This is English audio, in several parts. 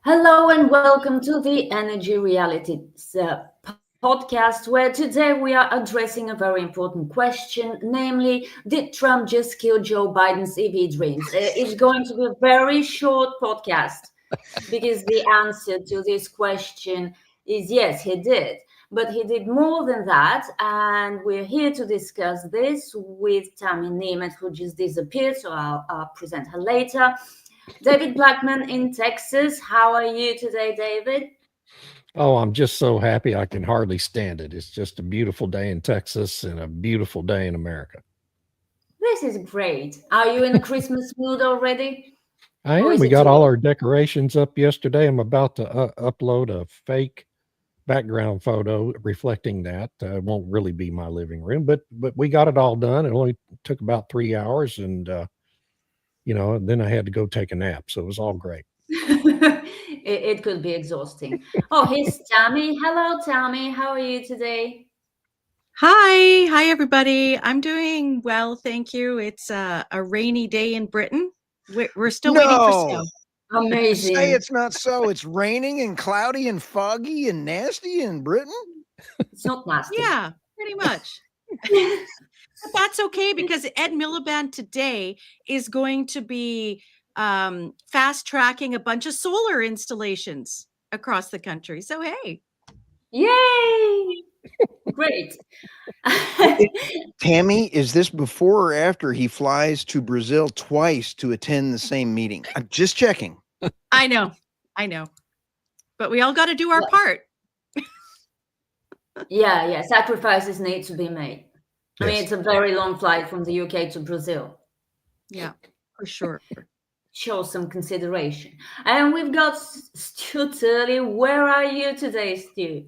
Hello and welcome to the Energy Realties podcast, where today we are addressing a very important question, namely, did Trump just kill Joe Biden's EV dreams? It's going to be a very short podcast because the answer to this question is yes, he did. But he did more than that, and we're here to discuss this with Tammy Nemeth, who just disappeared, so I'll present her later. David Blackmon in Texas. How are you today, David? Oh, I'm just so happy I can hardly stand it. It's just a beautiful day in Texas and a beautiful day in America. This is great. Are you in a Christmas mood already? I Or am. is We it got too all late? our decorations up yesterday. I'm about to upload a fake background photo reflecting that. It won't really be my living room, but we got it all done. It only took about 3 hours, and then I had to go take a nap, so it was all great. It could be exhausting. Oh, here's Tammy. Hello, Tammy. How are you today? Hi, everybody. I'm doing well, thank you. It's a rainy day in Britain. We're still waiting for snow. No, say Amazing. it's not so. It's raining and cloudy and foggy and nasty in Britain. It's not nasty. Yeah, pretty much. But that's okay because Ed Miliband today is going to be fast tracking a bunch of solar installations across the country. So hey, Yay! Great. Tammy, is this before or after he flies to Brazil twice to attend the same meeting? I'm just checking. I know, but we all got to do our part. Yeah. Sacrifices need to be made. I mean, Yes. it's a very long flight from the UK to Brazil. Yeah, for sure. Show some consideration. And we've got Stu Turley. Where are you today, Stu?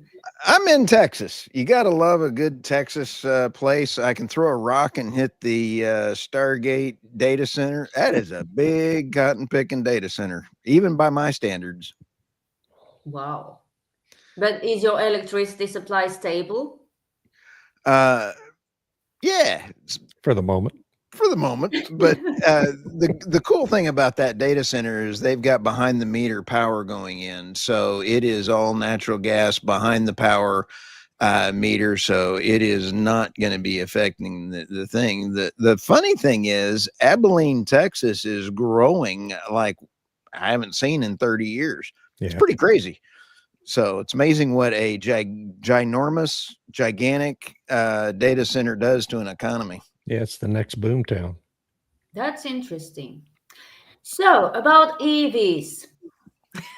I'm in Texas. You got to love a good Texas place. I can throw a rock and hit the Stargate data center. That is a big cotton picking data center, even by my standards. Wow. But is your electricity supply stable? Yeah, For the moment. for the moment. But the cool thing about that data center is they've got behind the meter power going in, so it is all natural gas behind the power meter, so it is not going to be affecting the thing. The funny thing is Abilene, Texas is growing like I haven't seen in 30 years. It's Yeah. pretty crazy. So it's amazing what a ginormous, gigantic data center does to an economy. Yeah, it's the next boom town. That's interesting. So, about EVs.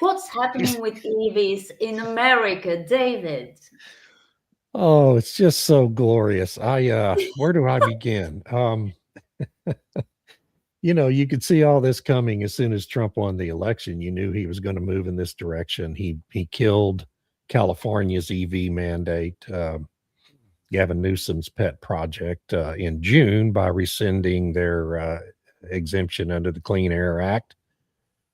What's happening with EVs in America, David? Oh, it's just so glorious. Where do I begin? You could see all this coming as soon as Trump won the election. You knew he was going to move in this direction. He killed California's EV mandate, Gavin Newsom's pet project, in June by rescinding their exemption under the Clean Air Act.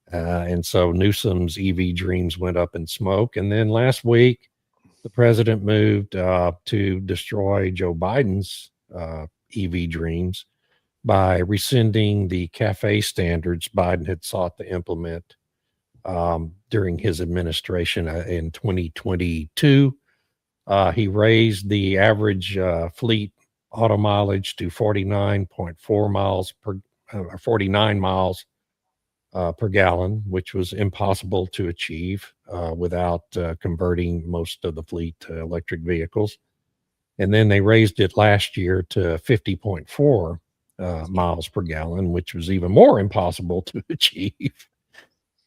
And so Newsom's EV dreams went up in smoke. And then last week, the president moved to destroy Joe Biden's EV dreams by rescinding the CAFE standards Biden had sought to implement during his administration in 2022. He raised the average fleet auto mileage to 49.4 miles per 49 miles per gallon, which was impossible to achieve without converting most of the fleet to electric vehicles. And then they raised it last year to 50.4 miles per gallon, which was even more impossible to achieve.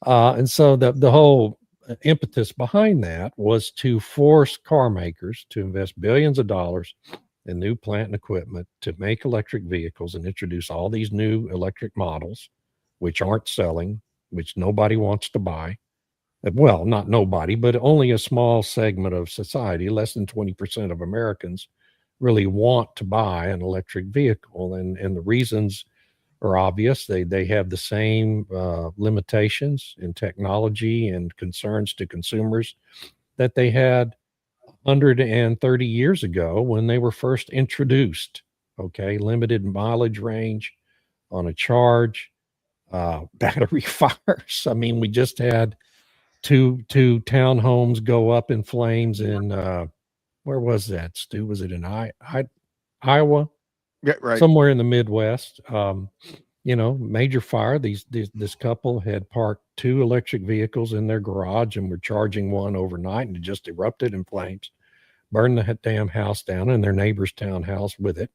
And so the whole impetus behind that was to force car makers to invest billions of dollars in new plant and equipment to make electric vehicles and introduce all these new electric models, which aren't selling, which nobody wants to buy. Well, not nobody, but only a small segment of society, less than 20% of Americans really want to buy an electric vehicle. And the reasons are obvious. They have the same limitations in technology and concerns to consumers that they had 130 years ago when they were first introduced. Okay, limited mileage range on a charge, battery fires. I mean, we just had two townhomes go up in flames in where was that, Stu? Was it in Iowa? Yeah, right. Somewhere in the Midwest. Major fire. This couple had parked 2 electric vehicles in their garage and were charging one overnight, and it just erupted in flames, burned the damn house down and their neighbor's townhouse with it.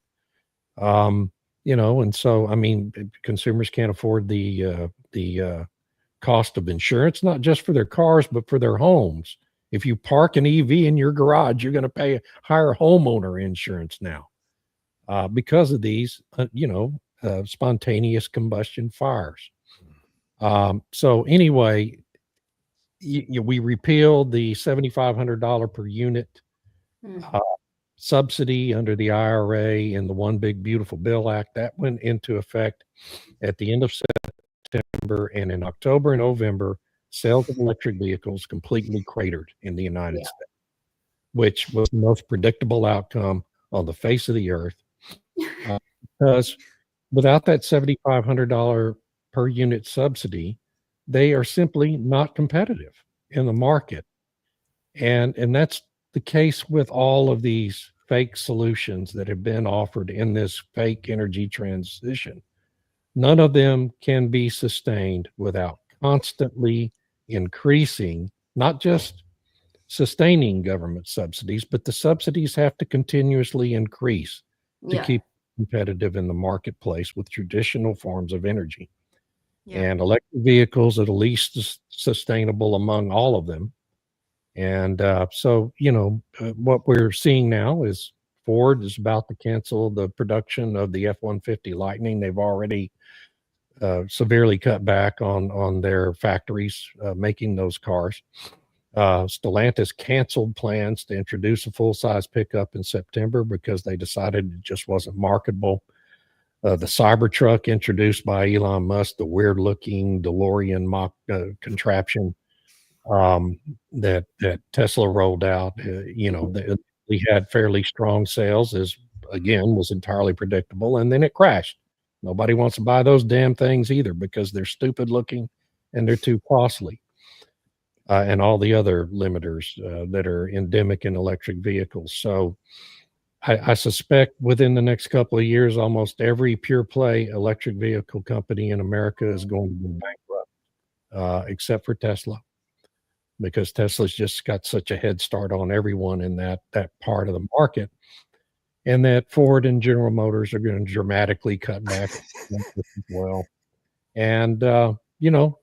And so I mean, consumers can't afford the cost of insurance, not just for their cars, but for their homes. If you park an EV in your garage, you're going to pay higher homeowner insurance now because of these, spontaneous combustion fires. So anyway, we repealed the $7,500 per unit subsidy under the IRA and the One Big Beautiful Bill Act. That went into effect at the end of September, and in October and November, sales of electric vehicles completely cratered in the United States, which was the most predictable outcome on the face of the earth. Because without that $7,500 per unit subsidy, they are simply not competitive in the market. And that's the case with all of these fake solutions that have been offered in this fake energy transition. None of them can be sustained without constantly increasing, not just sustaining government subsidies, but the subsidies have to continuously increase to keep competitive in the marketplace with traditional forms of energy. And electric vehicles are the least sustainable among all of them. And so, what we're seeing now is Ford is about to cancel the production of the F-150 Lightning. They've already severely cut back on their factories making those cars. Stellantis canceled plans to introduce a full-size pickup in September because they decided it just wasn't marketable. The Cybertruck introduced by Elon Musk, the weird-looking DeLorean mock contraption that Tesla rolled out, we had fairly strong sales, as again was entirely predictable, and then it crashed. Nobody wants to buy those damn things either because they're stupid looking and they're too costly. And all the other limiters that are endemic in electric vehicles. So I suspect within the next couple of years, almost every pure play electric vehicle company in America is going to be bankrupt, except for Tesla, because Tesla's just got such a head start on everyone in that part of the market. And that Ford and General Motors are going to dramatically cut back as well. And,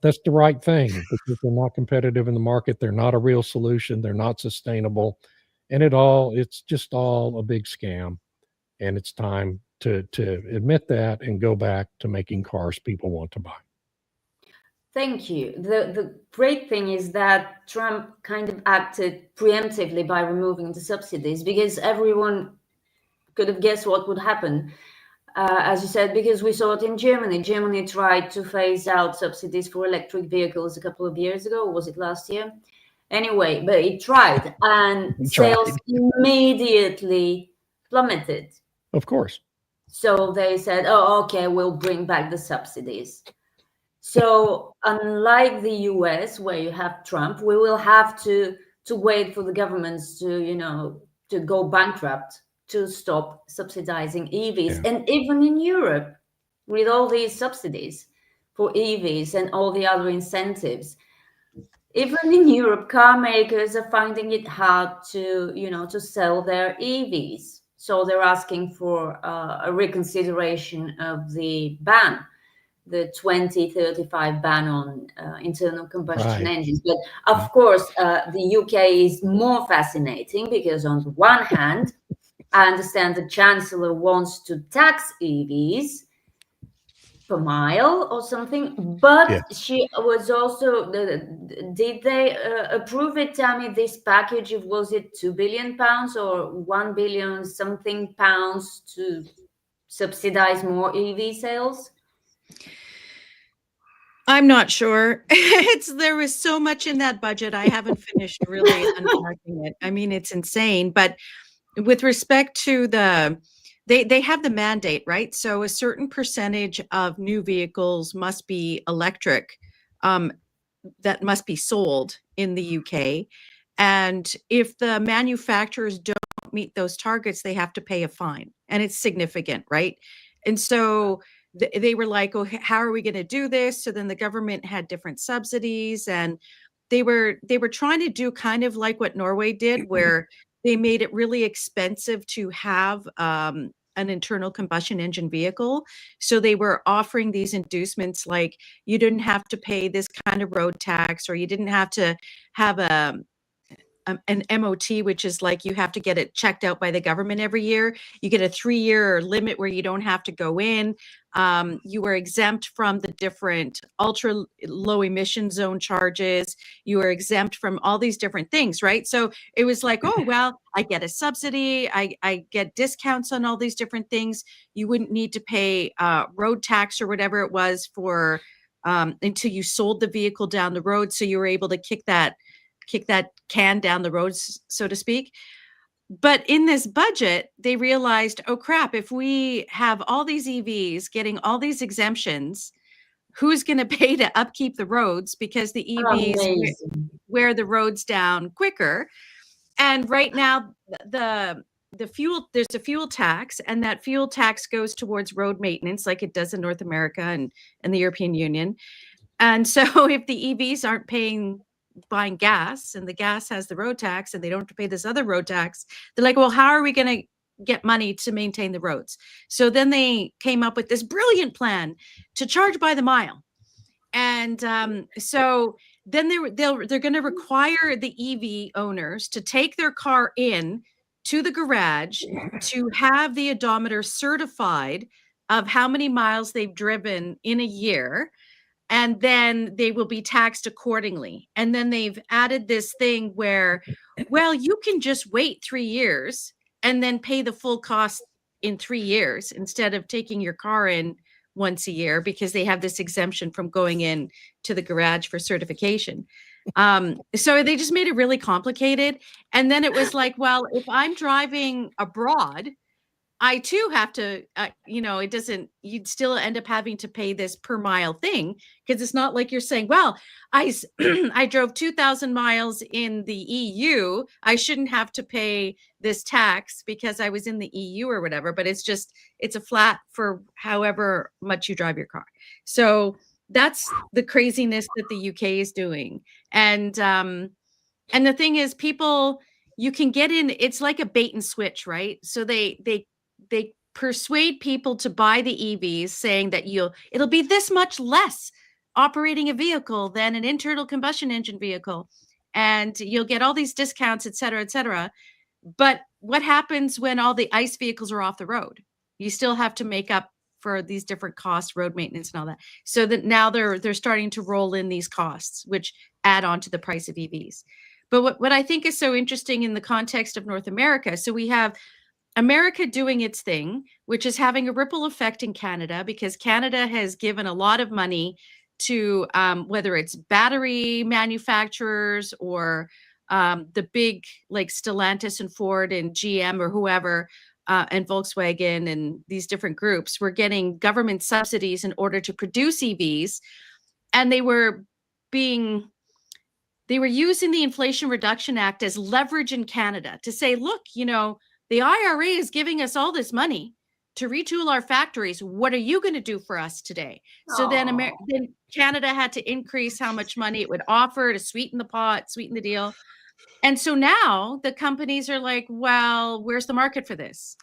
that's the right thing because they're not competitive in the market. They're not a real solution. They're not sustainable. And it's just all a big scam. And it's time to admit that and go back to making cars people want to buy. Thank you. The great thing is that Trump kind of acted preemptively by removing the subsidies because everyone could have guessed what would happen. As you said, because we saw it in Germany. Germany tried to phase out subsidies for electric vehicles a couple of years ago. Was it last year? Anyway, but it tried, and sales immediately plummeted. Of course. So they said, oh, okay, we'll bring back the subsidies. So unlike the US, where you have Trump, we will have to wait for the governments to go bankrupt to stop subsidizing EVs. Yeah. And even in Europe, with all these subsidies for EVs and all the other incentives, even in Europe, car makers are finding it hard to sell their EVs. So they're asking for a reconsideration of the ban, the 2035 ban on internal combustion engines. But of course, the UK is more fascinating because on the one hand, I understand the Chancellor wants to tax EVs per mile or something, but she was also, did they approve it, Tammy, this package of, was it £2 billion or 1 billion something pounds to subsidize more EV sales? I'm not sure. There was so much in that budget. I haven't finished really unpacking it. I mean, it's insane. But with respect to they have the mandate, right? So a certain percentage of new vehicles must be electric, that must be sold in the UK. And if the manufacturers don't meet those targets, they have to pay a fine, and it's significant, right? And so they were like, "Oh, how are we going to do this?" So then the government had different subsidies, and they were trying to do kind of like what Norway did, where they made it really expensive to have an internal combustion engine vehicle. So they were offering these inducements like you didn't have to pay this kind of road tax, or you didn't have to have an MOT, which is like you have to get it checked out by the government every year. You get a 3-year limit where you don't have to go in. You were exempt from the different ultra low emission zone charges. You were exempt from all these different things, right? So it was like, oh, well, I get a subsidy. I get discounts on all these different things. You wouldn't need to pay road tax or whatever it was for until you sold the vehicle down the road. So you were able to kick that can down the road, so to speak. But in this budget, they realized, oh crap, if we have all these EVs getting all these exemptions, who's going to pay to upkeep the roads? Because the EVs wear the roads down quicker. And right now, there's a fuel tax, and that fuel tax goes towards road maintenance like it does in North America and the European Union. And so if the EVs aren't buying gas, and the gas has the road tax, and they don't have to pay this other road tax, they're like, well, how are we going to get money to maintain the roads? So then they came up with this brilliant plan to charge by the mile. And so then they're going to require the EV owners to take their car in to the garage to have the odometer certified of how many miles they've driven in a year, and then they will be taxed accordingly. And then they've added this thing where, well, you can just wait 3 years and then pay the full cost in 3 years instead of taking your car in once a year, because they have this exemption from going in to the garage for certification. So they just made it really complicated. And then it was like, well, if I'm driving abroad, I too have to, it doesn't, you'd still end up having to pay this per mile thing, because it's not like you're saying, well, I drove 2,000 miles in the EU. I shouldn't have to pay this tax because I was in the EU or whatever, but it's a flat for however much you drive your car. So that's the craziness that the UK is doing. And the thing is, people, you can get in, it's like a bait and switch, right? So they persuade people to buy the EVs, saying that it'll be this much less operating a vehicle than an internal combustion engine vehicle, and you'll get all these discounts, et cetera, et cetera. But what happens when all the ICE vehicles are off the road? You still have to make up for these different costs, road maintenance and all that. So that now they're starting to roll in these costs, which add on to the price of EVs. But what I think is so interesting in the context of North America, so we have America doing its thing, which is having a ripple effect in Canada, because Canada has given a lot of money to whether it's battery manufacturers or the big like Stellantis and Ford and GM or whoever, and Volkswagen and these different groups were getting government subsidies in order to produce EVs. And they were using the Inflation Reduction Act as leverage in Canada to say, look, the IRA is giving us all this money to retool our factories. What are you going to do for us today? So then Canada had to increase how much money it would offer to sweeten the pot, sweeten the deal. And so now the companies are like, well, where's the market for this?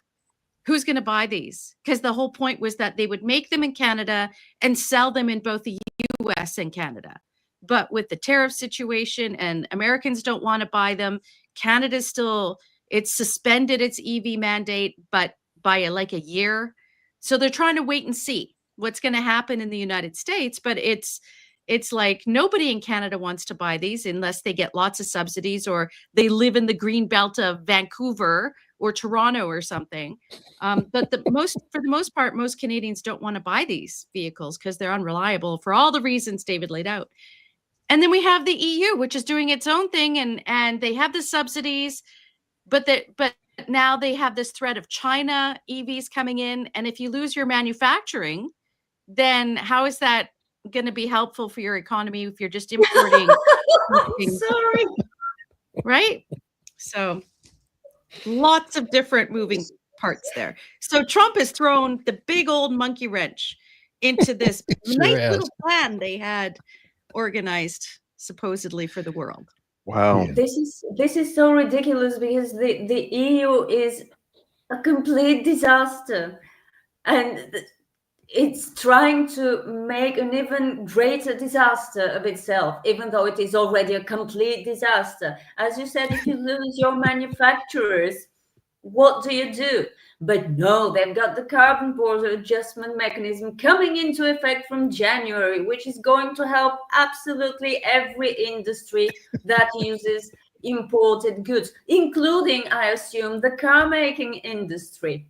Who's going to buy these? Because the whole point was that they would make them in Canada and sell them in both the US and Canada. But with the tariff situation, and Americans don't want to buy them, Canada's still, it's suspended its EV mandate, but by a year. So they're trying to wait and see what's going to happen in the United States. But it's like nobody in Canada wants to buy these unless they get lots of subsidies or they live in the green belt of Vancouver or Toronto or something. But for the most part, most Canadians don't want to buy these vehicles because they're unreliable for all the reasons David laid out. And then we have the EU, which is doing its own thing, and they have the subsidies, but now they have this threat of China EVs coming in. And if you lose your manufacturing, then how is that going to be helpful for your economy if you're just importing? Sorry. Right? So lots of different moving parts there. So Trump has thrown the big old monkey wrench into this nice little plan they had organized supposedly for the world. Wow. Yeah. This is so ridiculous because the EU is a complete disaster, and it's trying to make an even greater disaster of itself, even though it is already a complete disaster. As you said, if you lose your manufacturers, what do? But no, they've got the carbon border adjustment mechanism coming into effect from January, which is going to help absolutely every industry that uses imported goods, including, I assume, the car making industry.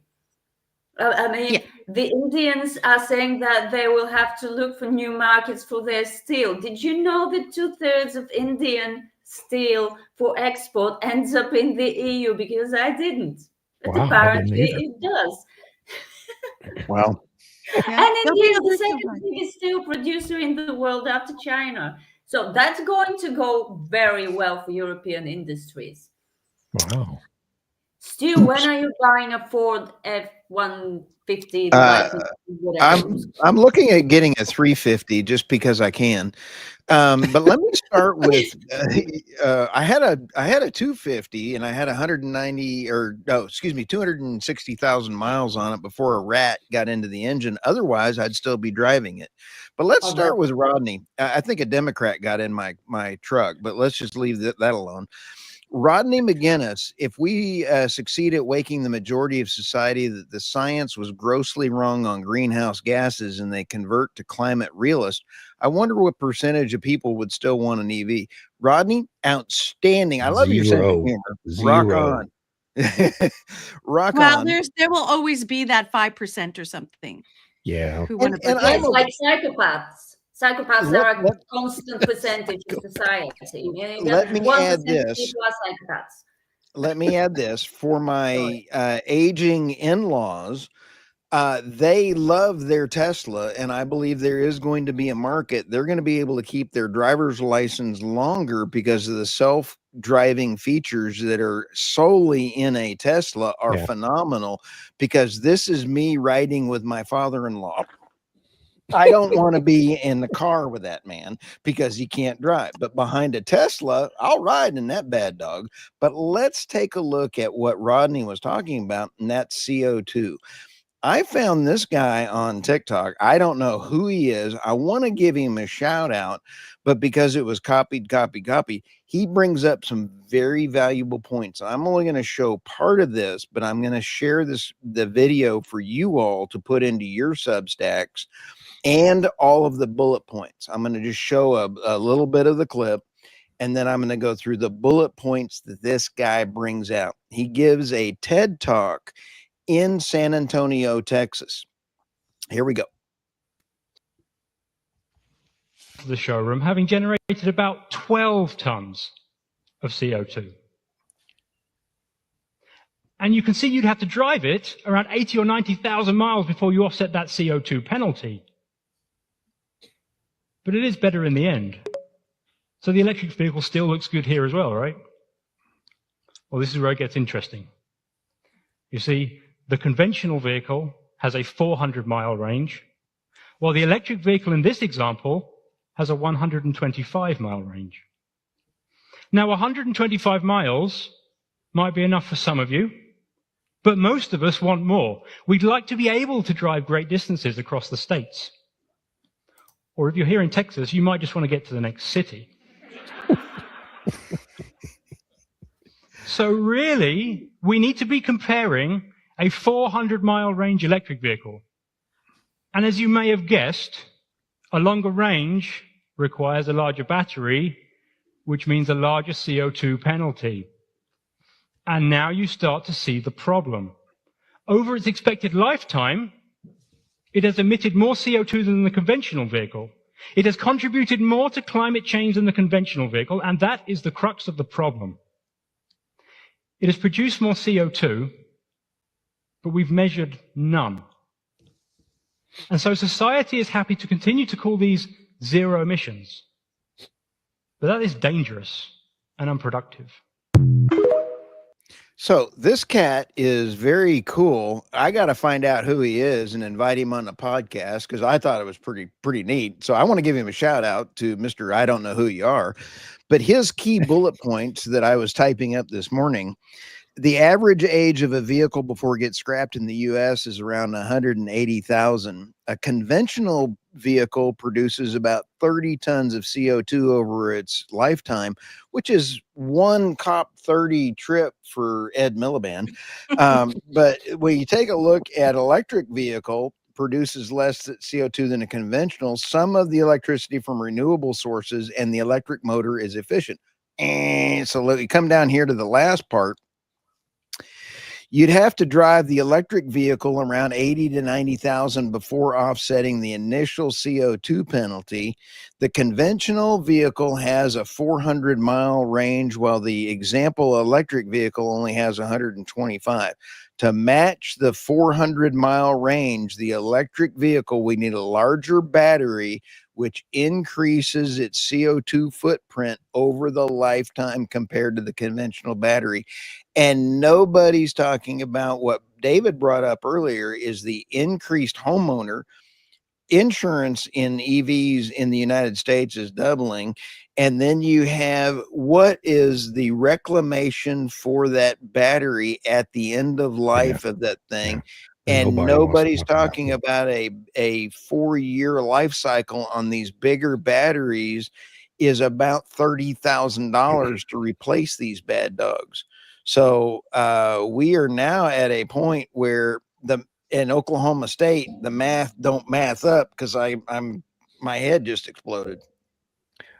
The Indians are saying that they will have to look for new markets for their steel. Did you know that 2/3 of Indian steel for export ends up in the EU? Because I didn't. But Wow, I apparently didn't either. it does. Wow. Yeah. And India is the second biggest steel producer in the world after China. So that's going to go very well for European industries. Wow. Stu, when are you buying a Ford F-150? I'm looking at getting a 350 just because I can. But let me start with I had a 250 and I had 260,000 miles on it before a rat got into the engine. Otherwise, I'd still be driving it. But let's start with Rodney. I think a Democrat got in my truck, but let's just leave that alone. Rodney McGinnis, if we succeed at waking the majority of society that the science was grossly wrong on greenhouse gases and they convert to climate realist, I wonder what percentage of people would still want an EV. Rodney, outstanding. I love your sense of humor. Rock on. Rock on. Well, there will always be that 5% or something. Yeah. Who want to it's like psychopaths. Psychopaths are a constant percentage of society. Let me add this. People are psychopaths. Let me add this for my aging in-laws. They love their Tesla, and I believe there is going to be a market. They're going to be able to keep their driver's license longer because of the self-driving features that are solely in a Tesla are phenomenal. Because this is me riding with my father-in-law. I don't want to be in the car with that man because he can't drive. But behind a Tesla, I'll ride in that bad dog. But let's take a look at what Rodney was talking about, and that's CO2. I found this guy on TikTok. I don't know who he is. I want to give him a shout out, but because it was copied, he brings up some very valuable points. I'm only going to show part of this, but I'm going to share the video for you all to put into your Substacks and all of the bullet points. I'm going to just show a little bit of the clip, and then I'm going to go through the bullet points that this guy brings out. He gives a TED Talk in San Antonio, Texas. Here we go. The showroom, having generated about 12 tons of CO2. And you can see you'd have to drive it around 80 or 90,000 miles before you offset that CO2 penalty. But it is better in the end. So the electric vehicle still looks good here as well, right? Well, this is where it gets interesting. You see, the conventional vehicle has a 400-mile range, while the electric vehicle in this example has a 125-mile range. Now, 125 miles might be enough for some of you, but most of us want more. We'd like to be able to drive great distances across the states. Or if you're here in Texas, you might just want to get to the next city. So really, we need to be comparing a 400-mile range electric vehicle. And as you may have guessed, a longer range requires a larger battery, which means a larger CO2 penalty. And now you start to see the problem. Over its expected lifetime, it has emitted more CO2 than the conventional vehicle. It has contributed more to climate change than the conventional vehicle, and that is the crux of the problem. It has produced more CO2, but we've measured none. And so society is happy to continue to call these zero emissions. But that is dangerous and unproductive. So this cat is very cool. I got to find out who he is and invite him on the podcast because I thought it was pretty neat. So I want to give him a shout out to Mr. I don't know who you are, but his key bullet points that I was typing up this morning. The average age of a vehicle before it gets scrapped in the U.S. is around 180,000. A conventional vehicle produces about 30 tons of CO2 over its lifetime, which is one COP 30 trip for Ed Miliband. But when you take a look at electric vehicle, produces less CO2 than a conventional. Some of the electricity from renewable sources and the electric motor is efficient. And so let me come down here to the last part. You'd have to drive the electric vehicle around 80 to 90,000 before offsetting the initial CO2 penalty. The conventional vehicle has a 400-mile range, while the example electric vehicle only has 125. To match the 400-mile range, the electric vehicle, we need a larger battery, which increases its CO2 footprint over the lifetime compared to the conventional battery. And nobody's talking about what David brought up earlier is the increased homeowner insurance in EVs in the United States is doubling. And then you have what is the reclamation for that battery at the end of life of that thing. Yeah. And nobody's talking about a 4-year life cycle on these bigger batteries is about $30,000 to replace these bad dogs. So we are now at a point where in Oklahoma State, the math don't math up because my head just exploded.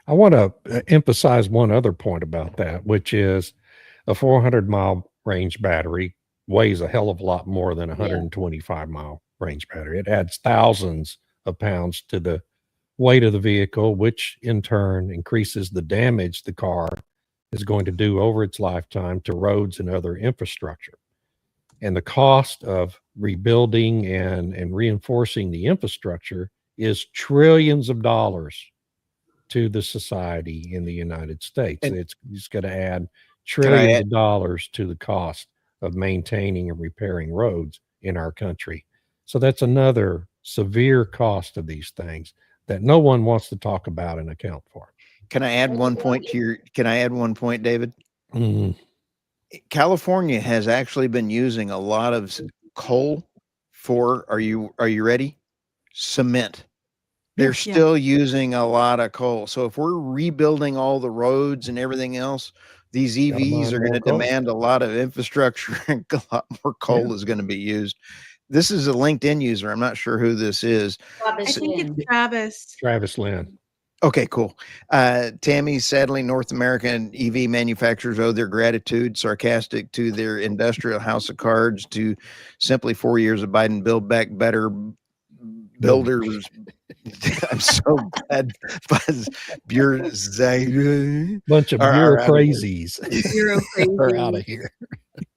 I want to emphasize one other point about that, which is a 400-mile range battery weighs a hell of a lot more than a 125-mile range battery. It adds thousands of pounds to the weight of the vehicle, which in turn increases the damage the car is going to do over its lifetime to roads and other infrastructure. And the cost of rebuilding and reinforcing the infrastructure is trillions of dollars to the society in the United States. And it's going to add trillions of dollars to the cost of maintaining and repairing roads in our country. So that's another severe cost of these things that no one wants to talk about and account for. Can I add one point David? Mm-hmm. California has actually been using a lot of coal for, are you ready? Cement. They're still using a lot of coal. So if we're rebuilding all the roads and everything else, these EVs are going to demand a lot of infrastructure and a lot more coal is going to be used. This is a LinkedIn user. I'm not sure who this is. I think it's Travis. Travis Lynn. Okay, cool. Tammy, sadly, North American EV manufacturers owe their gratitude, sarcastic to their industrial house of cards, to simply 4 years of Biden Build Back Better builders. I'm so glad. Bunch of bureaucrazies are out of here.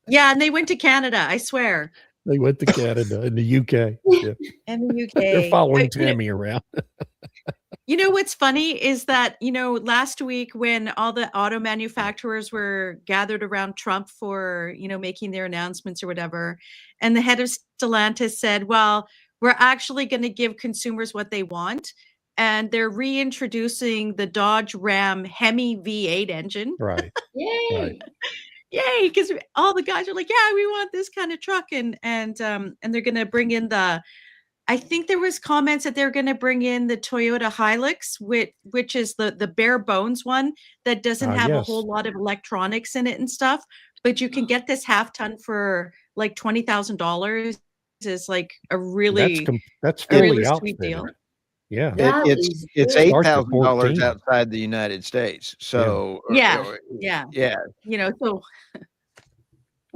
Yeah, and they went to Canada, I swear. They went to Canada and the UK. Yeah. And the UK. They're following Tammy around. You know what's funny is that, last week when all the auto manufacturers were gathered around Trump for, making their announcements or whatever, and the head of Stellantis said, well, we're actually going to give consumers what they want. And they're reintroducing the Dodge Ram Hemi V8 engine. Right. Yay. Right. Yay. Because all the guys are like, yeah, we want this kind of truck. And they're going to bring in I think there was comments that they're going to bring in the Toyota Hilux, which is the bare bones one that doesn't have a whole lot of electronics in it and stuff. But you can get this half ton for like $20,000. Is like a really that's fairly sweet deal. Yeah, it's $8,000 outside the United States. So yeah. So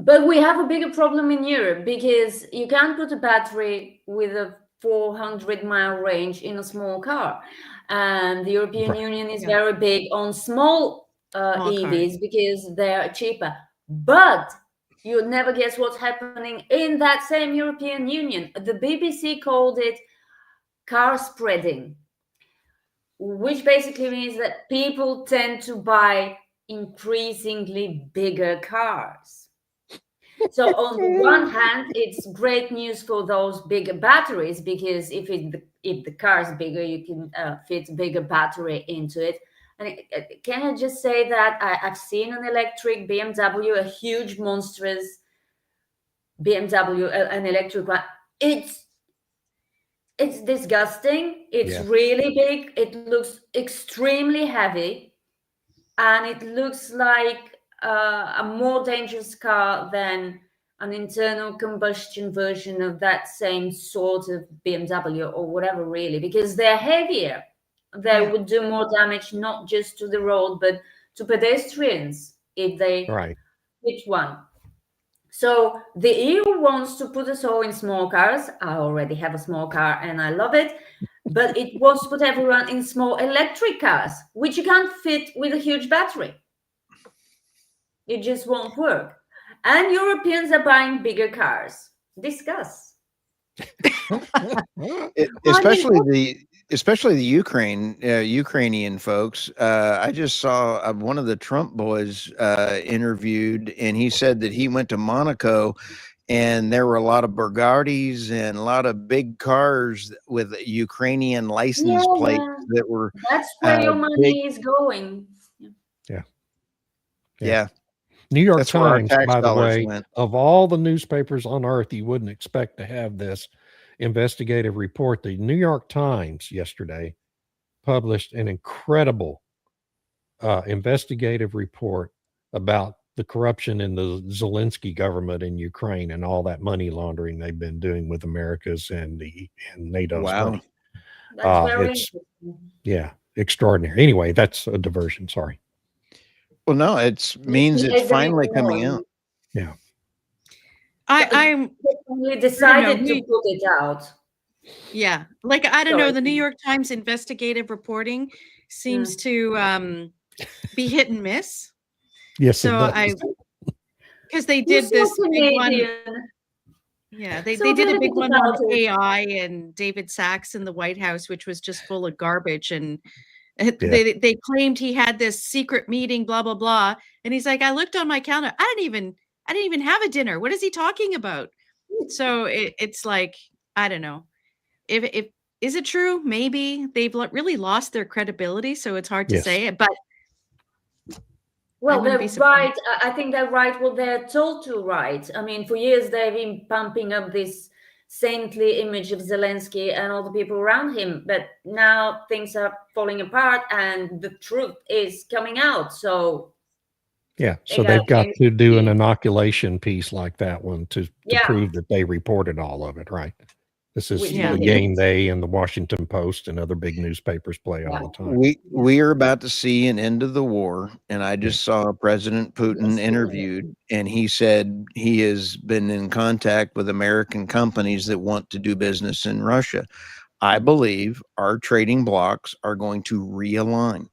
But we have a bigger problem in Europe because you can't put a battery with a 400-mile range in a small car. And the European Right. Union is Yeah. very big on small Small EVs because they're cheaper. But you'll never guess what's happening in that same European Union. The BBC called it car spreading, which basically means that people tend to buy increasingly bigger cars. So on the one hand, it's great news for those bigger batteries because if the car is bigger, you can fit a bigger battery into it. And can I just say that I've seen an electric BMW, a huge, monstrous BMW, an electric one. It's disgusting. It's Yeah. really big. It looks extremely heavy, and it looks like a more dangerous car than an internal combustion version of that same sort of BMW or whatever, really, because they're heavier. They Yeah. would do more damage not just to the road but to pedestrians if they Right. hit one. So the EU wants to put us all in small cars. I already have a small car and I love it. But it wants to put everyone in small electric cars, which you can't fit with a huge battery. It just won't work. And Europeans are buying bigger cars. Discuss. Especially the Ukrainian folks. I just saw one of the Trump boys interviewed, and he said that he went to Monaco, and there were a lot of Bugattis and a lot of big cars with Ukrainian license plates that were That's where your big. money is going. Yeah. Yeah, New York that's where our Times, tax by the dollars way, went. of all the newspapers on earth, you wouldn't expect to have this investigative report. The New York Times yesterday published an incredible investigative report about the corruption in the Zelensky government in Ukraine and all that money laundering they've been doing with America's and NATO's Wow. money. That's very It's interesting. extraordinary. Anyway, that's a diversion. Sorry. Well, no, it means it's finally coming out. Yeah. I'm We decided to we- put it out. yeah, like I don't know, Sorry. the New York Times investigative reporting seems to be hit and miss. Yes, So it does. because they You're did so this big one. Canadian. Yeah, they So did a delicate big one about on it. AI and David Sachs in the White House, which was just full of garbage. And they claimed he had this secret meeting, blah blah blah. And he's like, I looked on my calendar. I didn't even have a dinner. What is he talking about? So it's like, I don't know. If is it true? Maybe they've really lost their credibility, so it's hard to Yes. say it. But Well, wouldn't they're be surprised. right. I think they're right what they're told to write. I mean, for years they've been pumping up this saintly image of Zelensky and all the people around him, but now things are falling apart and the truth is coming out. So Yeah. they So gotta they've got change to do an the- inoculation piece like that one to Yeah. prove that they reported all of it, right? This is Yeah. the game they and the Washington Post and other big newspapers play all the time. We are about to see an end of the war, and I just saw President Putin Yes, we are. interviewed, and he said he has been in contact with American companies that want to do business in Russia. I believe our trading blocks are going to realign,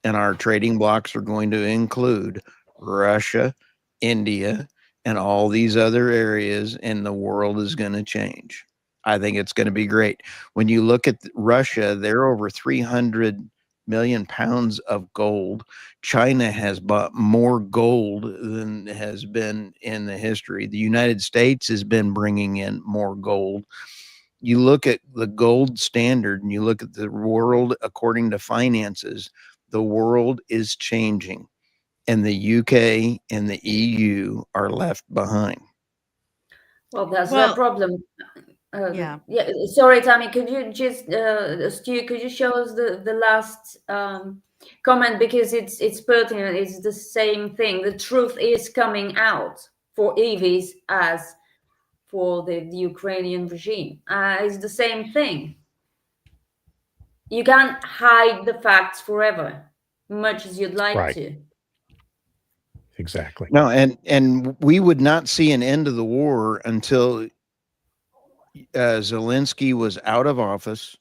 and our trading blocks are going to include Russia, India, and all these other areas, and the world is going to change. I think it's going to be great. When you look at Russia, they're over 300 million pounds of gold. China has bought more gold than has been in the history. The United States has been bringing in more gold. You look at the gold standard and you look at the world according to finances, the world is changing, and the UK and the EU are left behind. Well, that's Well, the problem. yeah. Sorry, Tammy, could you just, Stu, could you show us the last comment, because it's pertinent. It's the same thing. The truth is coming out for EVs as for the Ukrainian regime. It's the same thing. You can't hide the facts forever, much as you'd like Right. to. exactly. No, and we would not see an end of the war until Zelensky was out of office,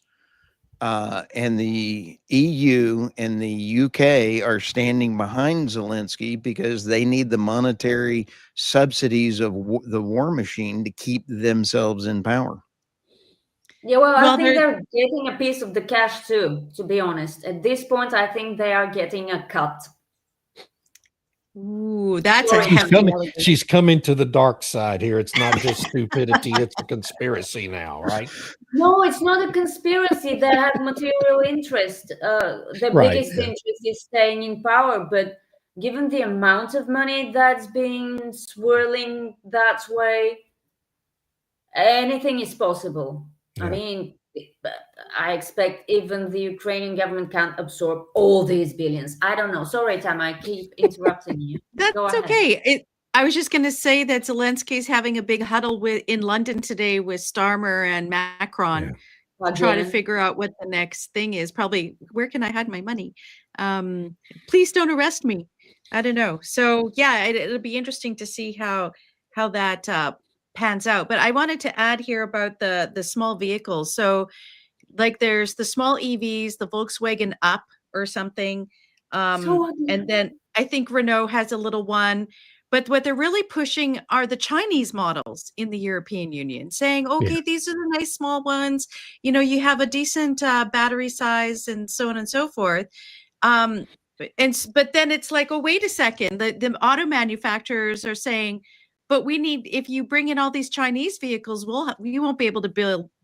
and the EU and the UK are standing behind Zelensky because they need the monetary subsidies of the war machine to keep themselves in power. Yeah, well, I Well, think there, they're getting a piece of the cash too, to be honest. At this point, I think they are getting a cut. ooh, that's a Sorry, She's heavy Tammy. coming. allegation. She's coming to the dark side here. It's not just stupidity; it's a conspiracy now, right? No, it's not a conspiracy. They have material interest. The Right. biggest Yeah. interest is staying in power. But given the amount of money that's being swirling that way, anything is possible. I Yeah. mean, I expect even the Ukrainian government can't absorb all these billions. I don't know. Sorry, Tam, I keep interrupting you. That's Go ahead. okay. I was just going to say that Zelensky's having a big huddle in London today with Starmer and Macron to try to Again. figure out what the next thing is. Probably, where can I hide my money? Please don't arrest me. I don't know. So yeah, it'll be interesting to see how that pans out. But I wanted to add here about the small vehicles. So like there's the small EVs, the Volkswagen Up or something. So And then I think Renault has a little one. But what they're really pushing are the Chinese models in the European Union, saying, okay, these are the nice small ones. You know, you have a decent battery size and so on and so forth. But then it's like, oh, wait a second. The auto manufacturers are saying, but we need, if you bring in all these Chinese vehicles, we won't be able to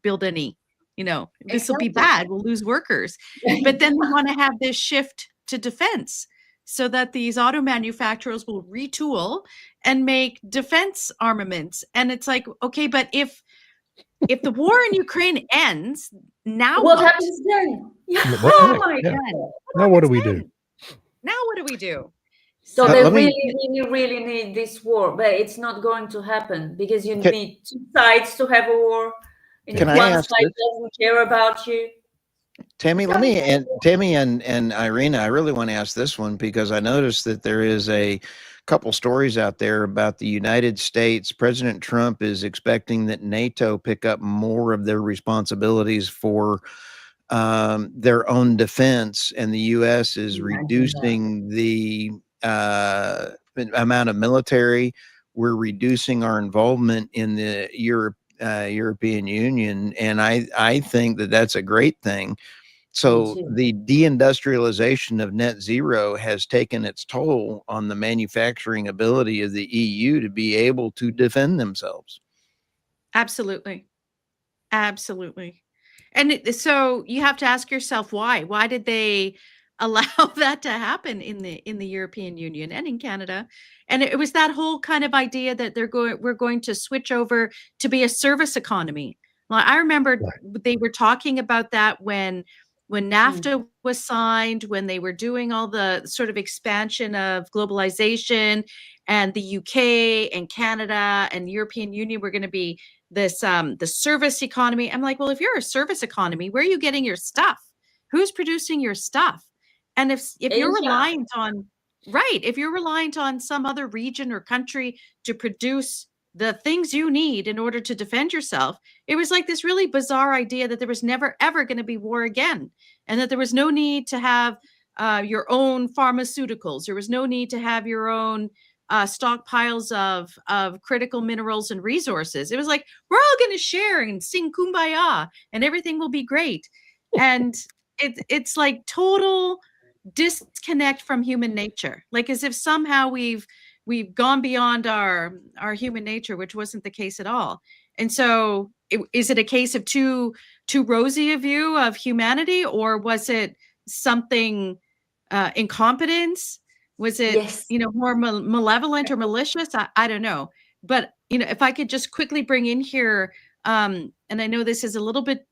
build any. You know, this will be bad. We'll lose workers. But then they want to have this shift to defense so that these auto manufacturers will retool and make defense armaments. And it's like, okay, but if the war in Ukraine ends, now what happens then? Oh my Yeah. God. Now what do we do? Now what do we do? So Let they me- really need this war, but it's not going to happen because you Can- need two sides to have a war. And Can if I one ask side this? doesn't care about you, Tammy, Tammy and Irina, I really want to ask this one because I noticed that there is a couple stories out there about the United States. President Trump is expecting that NATO pick up more of their responsibilities for their own defense, and the U.S. is reducing the amount of military. We're reducing our involvement in the European Union, and I think that that's a great thing. So too. the deindustrialization of net zero has taken its toll on the manufacturing ability of the EU to be able to defend themselves. Absolutely. Absolutely. And so you have to ask yourself why? Why did they allow that to happen in the European Union and in Canada? And it was that whole kind of idea that we're going to switch over to be a service economy. Well, I remember they were talking about that when NAFTA was signed, when they were doing all the sort of expansion of globalization, and the UK and Canada and European Union were going to be this the service economy. I'm like, well, if you're a service economy, where are you getting your stuff? Who's producing your stuff? And if you're reliant on if you're reliant on some other region or country to produce the things you need in order to defend yourself, it was like this really bizarre idea that there was never ever going to be war again, and that there was no need to have your own pharmaceuticals. There was no need to have your own stockpiles of critical minerals and resources. It was like, we're all going to share and sing kumbaya and everything will be great. And it's like total disconnect from human nature, like as if somehow we've gone beyond our human nature, which wasn't the case at all. And so is it a case of too rosy a view of humanity, or was it something incompetence? Was it, more malevolent or malicious? I don't know. But, if I could just quickly bring in here, and I know this is a little bit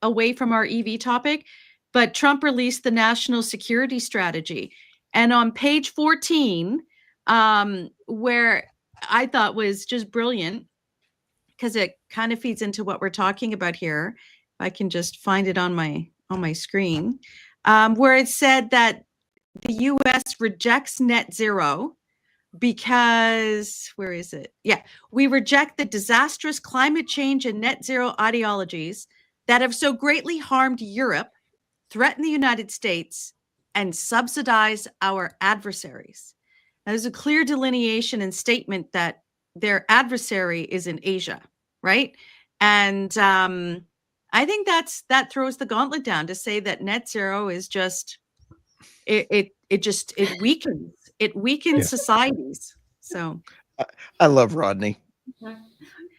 away from our EV topic, but Trump released the national security strategy. And on page 14, where I thought was just brilliant, because it kind of feeds into what we're talking about here. If I can just find it on my screen, where it said that the U.S. rejects net zero, because where is it? Yeah, we reject the disastrous climate change and net zero ideologies that have so greatly harmed Europe, threaten the United States, and subsidize our adversaries. Now, there's a clear delineation and statement that their adversary is in Asia, right? And I think that throws the gauntlet down to say that net zero is just it weakens societies. So I love Rodney.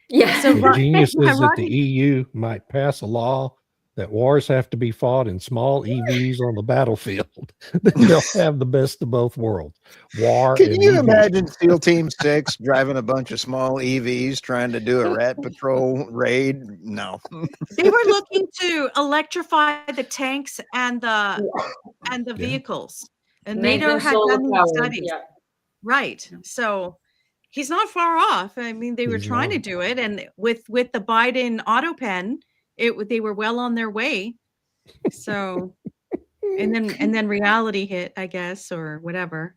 Yeah. So The genius is that the Rodney- EU might pass a law that wars have to be fought in small EVs on the battlefield. Then they'll have the best of both worlds. War Can and you EV. imagine SEAL Team 6 driving a bunch of small EVs trying to do a rat patrol raid? No. they were looking to electrify the tanks and the Yeah. vehicles, and Make NATO them had solar done these powered. studies. Yeah. Right. So he's not far off. I mean, they were He's trying to not. do it, and with the Biden auto pen, they were well on their way. So, and then reality hit, I guess, or whatever.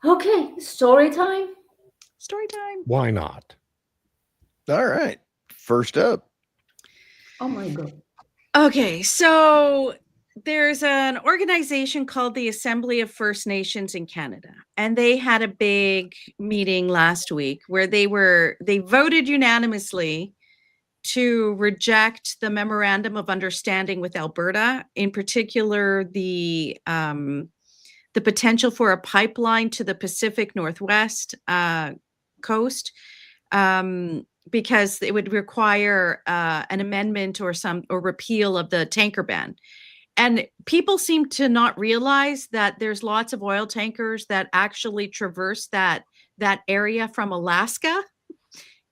Okay, story time. Story time. Why not? All right. First up. Oh my God. Okay, so there's an organization called the Assembly of First Nations in Canada, and they had a big meeting last week where they voted unanimously to reject the memorandum of understanding with Alberta, in particular the potential for a pipeline to the Pacific Northwest coast, because it would require an amendment or repeal of the tanker ban. And people seem to not realize that there's lots of oil tankers that actually traverse that area from Alaska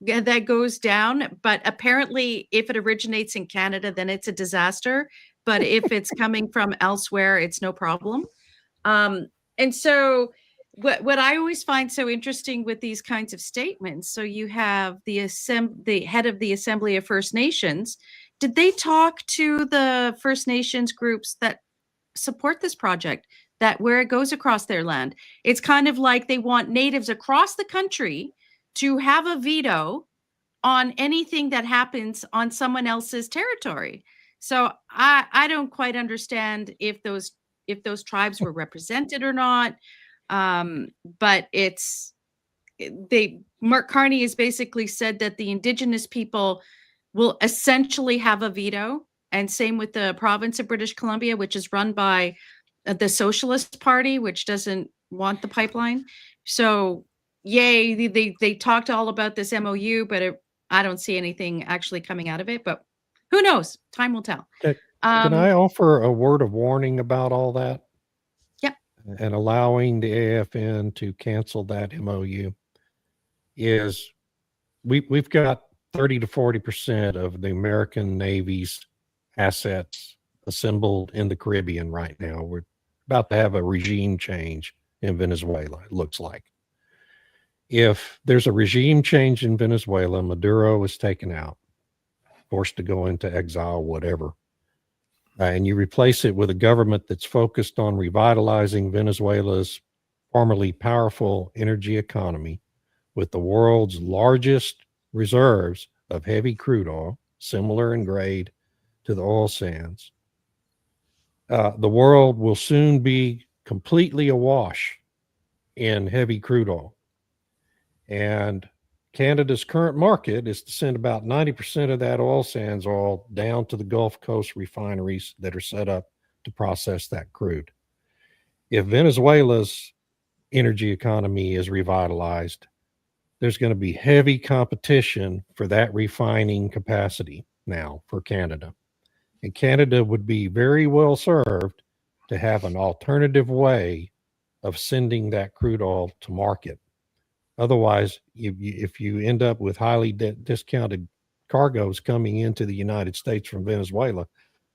that goes down. But apparently, if it originates in Canada, then it's a disaster. But if it's coming from elsewhere, it's no problem. And so what I always find so interesting with these kinds of statements, so you have the head of the Assembly of First Nations. Did they talk to the First Nations groups that support this project, that where it goes across their land? It's kind of like they want natives across the country to have a veto on anything that happens on someone else's territory. So I don't quite understand if those tribes were represented or not. But Mark Carney has basically said that the Indigenous people will essentially have a veto, and same with the province of British Columbia, which is run by the Socialist Party, which doesn't want the pipeline. So yay, they talked all about this MOU, but I don't see anything actually coming out of it, but who knows? Time will tell. Okay. Can I offer a word of warning about all that? Yep. And allowing the AFN to cancel that MOU is we've got 30 to 40% of the American Navy's assets assembled in the Caribbean right now. We're about to have a regime change in Venezuela, it looks like. If there's a regime change in Venezuela, Maduro is taken out, forced to go into exile, whatever, and you replace it with a government that's focused on revitalizing Venezuela's formerly powerful energy economy with the world's largest reserves of heavy crude oil, similar in grade to the oil sands, the world will soon be completely awash in heavy crude oil. And Canada's current market is to send about 90% of that oil sands oil down to the Gulf Coast refineries that are set up to process that crude. If Venezuela's energy economy is revitalized, there's going to be heavy competition for that refining capacity now for Canada. And Canada would be very well served to have an alternative way of sending that crude oil to market. Otherwise, if you end up with highly discounted cargoes coming into the United States from Venezuela,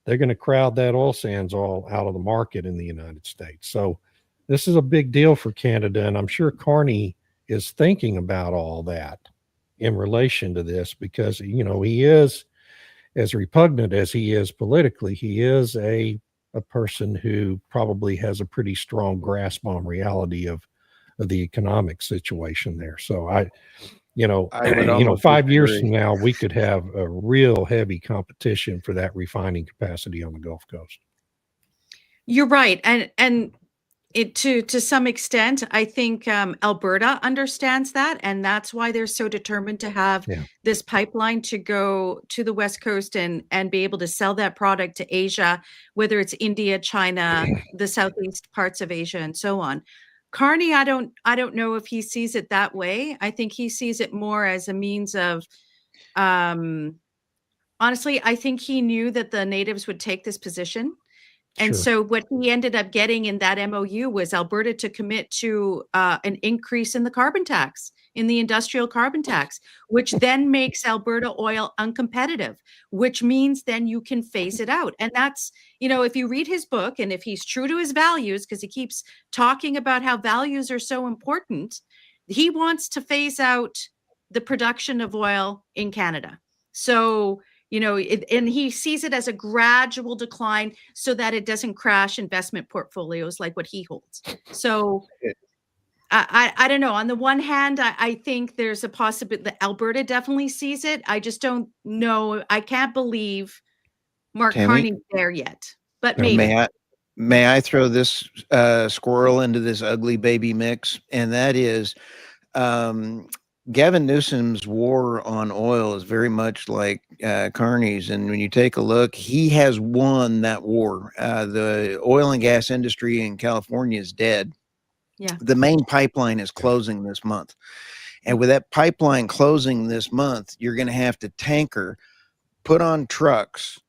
they're going to crowd that oil sands all out of the market in the United States. So this is a big deal for Canada, and I'm sure Carney is thinking about all that in relation to this because, he is, as repugnant as he is politically, he is a a person who probably has a pretty strong grasp on reality of the economic situation there. So I would almost 5 years disagree. from now, we could have a real heavy competition for that refining capacity on the Gulf Coast. You're right. And it to some extent, I think Alberta understands that, and that's why they're so determined to have Yeah. this pipeline to go to the West Coast and be able to sell that product to Asia, whether it's India, China, the southeast parts of Asia, and so on. Carney, I don't know if he sees it that way. I think he sees it more as a means of, honestly, I think he knew that the natives would take this position. And Sure. so what he ended up getting in that MOU was Alberta to commit to an increase in the carbon tax, in the industrial carbon tax, which then makes Alberta oil uncompetitive, which means then you can phase it out. And that's, if you read his book and if he's true to his values, because he keeps talking about how values are so important, he wants to phase out the production of oil in Canada. So and he sees it as a gradual decline so that it doesn't crash investment portfolios like what he holds. So I don't know. On the one hand, I think there's a possibility that Alberta definitely sees it. I just don't know. I can't believe Mark Tammy? Carney's there yet, but No, maybe. May I throw this squirrel into this ugly baby mix? And that is Gavin Newsom's war on oil is very much like Carney's. And when you take a look, he has won that war. The oil and gas industry in California is dead. Yeah. The main pipeline is closing this month. And with that pipeline closing this month, you're going to have to put on trucks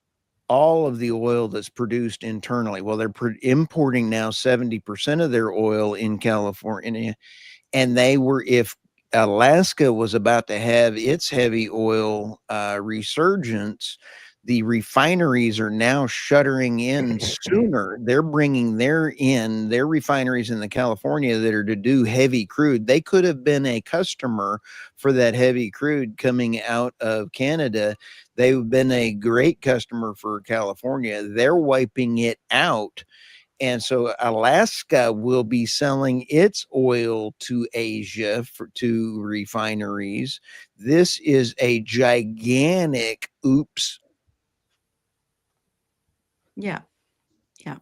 all of the oil that's produced internally. Well, they're importing now 70% of their oil in California. And if Alaska was about to have its heavy oil resurgence, the refineries are now shuttering in sooner. They're bringing their refineries in the California that are to do heavy crude. They could have been a customer for that heavy crude coming out of Canada. They've been a great customer for California. They're wiping it out. And so Alaska will be selling its oil to Asia to refineries. This is a gigantic oops. Yeah. Yeah.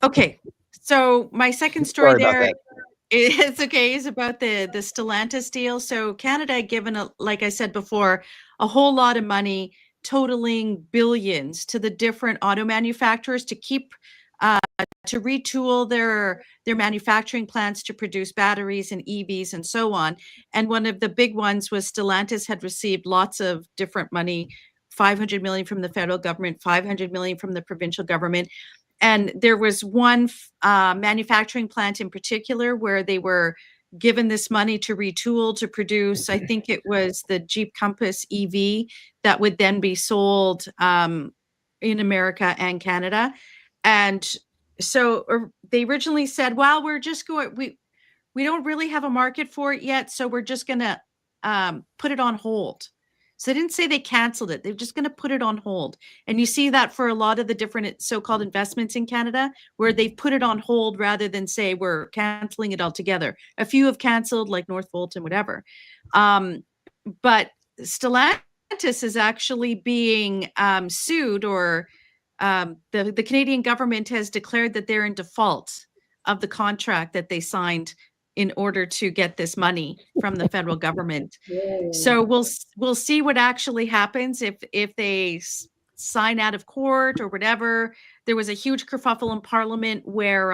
Okay. So my second story Sorry about there that. it's okay. Is about the Stellantis deal. So Canada had given, like I said before, a whole lot of money, totaling billions, to the different auto manufacturers to keep to retool their manufacturing plants to produce batteries and EVs and so on. And one of the big ones was Stellantis had received lots of different money, 500 million from the federal government, 500 million from the provincial government. And there was one manufacturing plant in particular where they were given this money to retool to produce, I think it was the Jeep Compass EV that would then be sold in America and Canada. And so they originally said, well, we're just going, we don't really have a market for it yet, so we're just going to put it on hold. So they didn't say they canceled it. They're just going to put it on hold. And you see that for a lot of the different so-called investments in Canada, where they've put it on hold rather than say we're canceling it altogether. A few have canceled, like Northvolt and whatever. But Stellantis is actually being sued, or the Canadian government has declared that they're in default of the contract that they signed in order to get this money from the federal government. So we'll see what actually happens if they sign out of court or whatever. There was a huge kerfuffle in Parliament where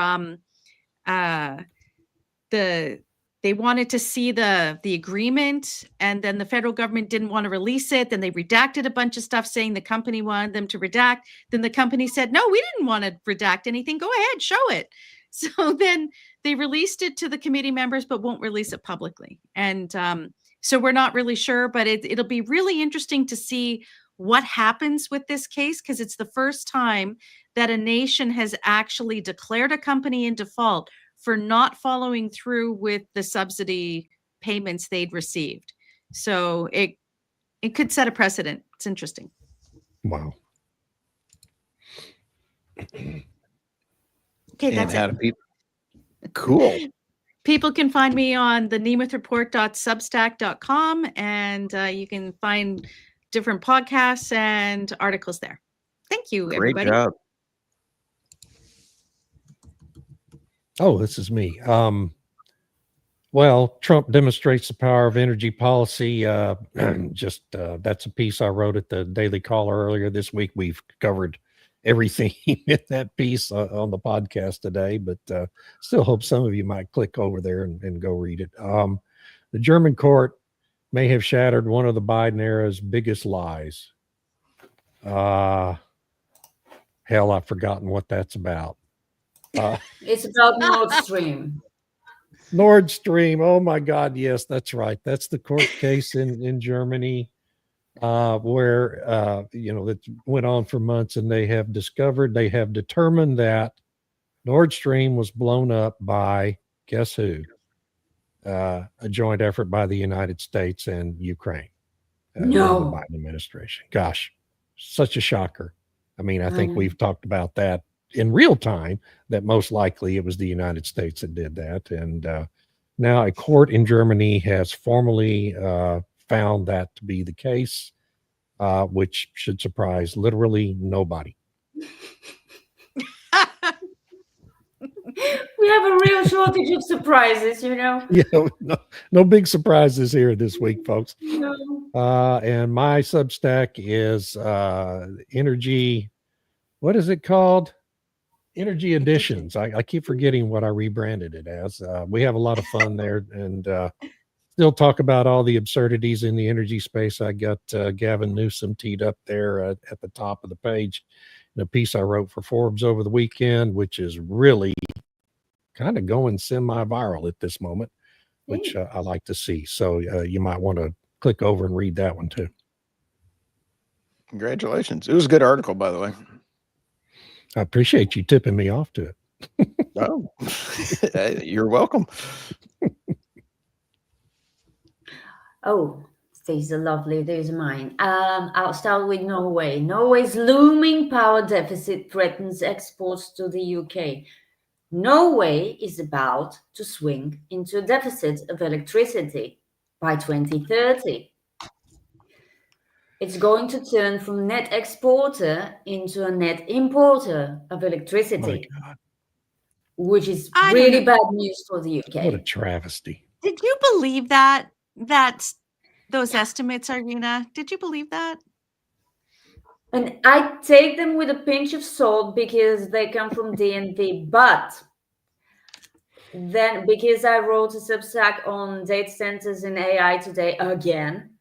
they wanted to see the agreement, and then the federal government didn't want to release it. Then they redacted a bunch of stuff saying the company wanted them to redact. Then the company said, no, we didn't want to redact anything. Go ahead, show it. So then they released it to the committee members, but won't release it publicly. And so we're not really sure, but it'll be really interesting to see what happens with this case, because it's the first time that a nation has actually declared a company in default for not following through with the subsidy payments they'd received. So it could set a precedent. It's interesting. Wow. Okay, And that's how it. do people? Cool. People can find me on the nemethreport.substack.com, and you can find different podcasts and articles there. Thank you, Great everybody. job. Oh, this is me. Well, Trump demonstrates the power of energy policy. That's a piece I wrote at the Daily Caller earlier this week. We've covered everything in that piece on the podcast today, but still hope some of you might click over there and go read it. The German court may have shattered one of the Biden era's biggest lies. Hell, I've forgotten what that's about. It's about Nord Stream. Nord Stream. Oh my God. Yes, that's right. That's the court case in Germany where, that went on for months, and they have determined that Nord Stream was blown up by, guess who? A joint effort by the United States and Ukraine during the No. Biden administration. Gosh, such a shocker. I mean, I think we've talked about that in real time, that most likely it was the United States that did that. And now a court in Germany has formally found that to be the case, which should surprise literally nobody. We have a real shortage of surprises, Yeah, no big surprises here this week, folks. No. And my Substack is Energy. What is it called? Energy Editions. I keep forgetting what I rebranded it as. We have a lot of fun there, and still talk about all the absurdities in the energy space. I got Gavin Newsom teed up there at the top of the page in a piece I wrote for Forbes over the weekend, which is really kind of going semi-viral at this moment, which I like to see. So you might want to click over and read that one too. Congratulations. It was a good article, by the way. I appreciate you tipping me off to it. Oh, you're welcome. Oh, these are lovely. These are mine. I'll start with Norway. Norway's looming power deficit threatens exports to the UK. Norway is about to swing into a deficit of electricity by 2030. It's going to turn from net exporter into a net importer of electricity, which is really bad news for the UK. What a travesty. Did you believe that those estimates, Irina? Did you believe that? And I take them with a pinch of salt because they come from DNV, but then because I wrote a Substack on data centers and AI today again,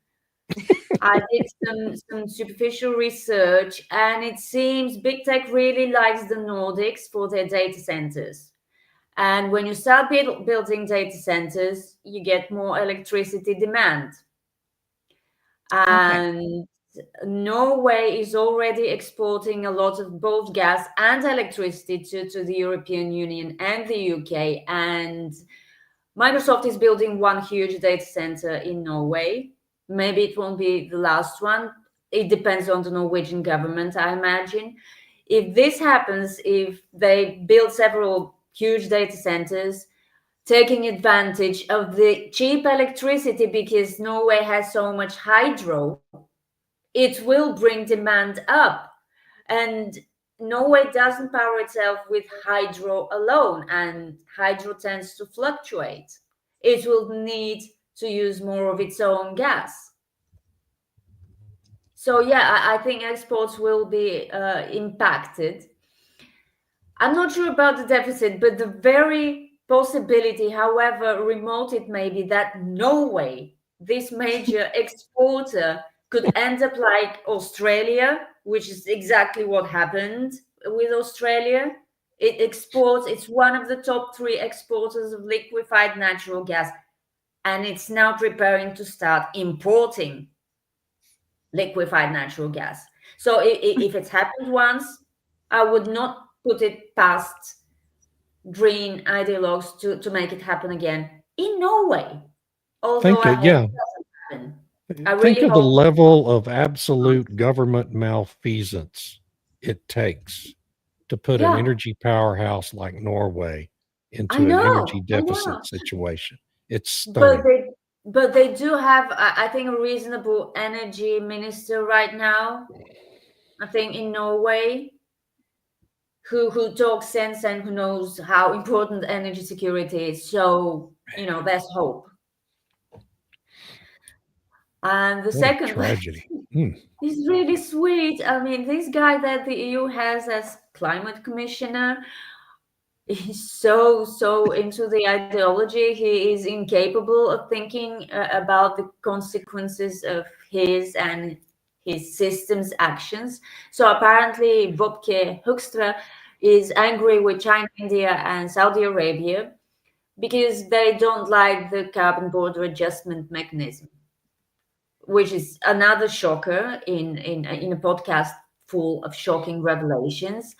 I did some superficial research, and it seems big tech really likes the Nordics for their data centers. And when you start building data centers, you get more electricity demand. And Norway is already exporting a lot of both gas and electricity to the European Union and the UK. And Microsoft is building one huge data center in Norway. Maybe it won't be the last one. It depends on the Norwegian government, I imagine. If this happens, if they build several huge data centers, taking advantage of the cheap electricity because Norway has so much hydro, it will bring demand up. And Norway doesn't power itself with hydro alone, and hydro tends to fluctuate. It will need to use more of its own gas. So yeah, I think exports will be impacted. I'm not sure about the deficit, but the very possibility, however remote it may be, that Norway, this major exporter, could end up like Australia, which is exactly what happened with Australia. It exports, it's one of the top 3 exporters of liquefied natural gas, and it's now preparing to start importing liquefied natural gas. So if it's happened once, I would not put it past green ideologues to make it happen again in Norway. Although I hope it doesn't happen. Think of the level of absolute government malfeasance it takes to put an Yeah. energy powerhouse like Norway I into an energy know, I know. deficit situation. It's But stunning. they do have, I think, a reasonable energy minister right now. I think in Norway, who talks sense and who knows how important energy security is. So there's hope. And the What a second tragedy. is really sweet. I mean, this guy that the EU has as climate commissioner, he's so into the ideology. He is incapable of thinking about the consequences of his and his system's actions. So apparently Wopke Hoekstra is angry with China, India and Saudi Arabia because they don't like the carbon border adjustment mechanism, which is another shocker in a podcast full of shocking revelations.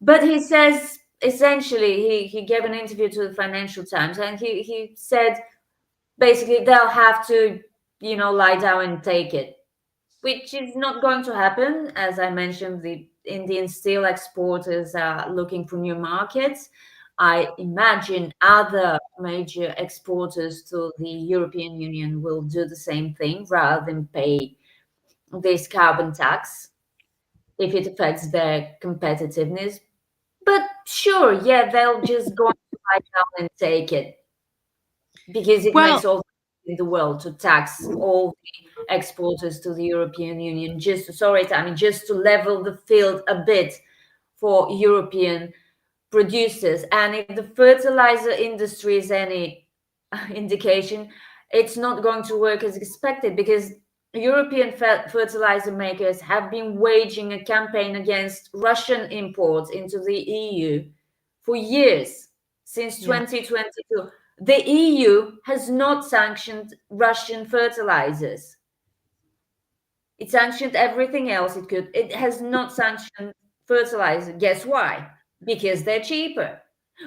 But he says, essentially, he gave an interview to the Financial Times, and he said basically they'll have to lie down and take it, which is not going to happen. As I mentioned, the Indian steel exporters are looking for new markets. I imagine other major exporters to the European Union will do the same thing rather than pay this carbon tax if it affects their competitiveness. But sure, yeah, they'll just go lie down and take it because it Well, makes all in the world to tax all the exporters to the European Union. Just to level the field a bit for European producers. And if the fertilizer industry is any indication, it's not going to work as expected because European fertilizer makers have been waging a campaign against Russian imports into the EU for years, since Yeah. 2022. The EU has not sanctioned Russian fertilizers. It sanctioned everything else it could. It has not sanctioned fertilizer. Guess why? Because they're cheaper.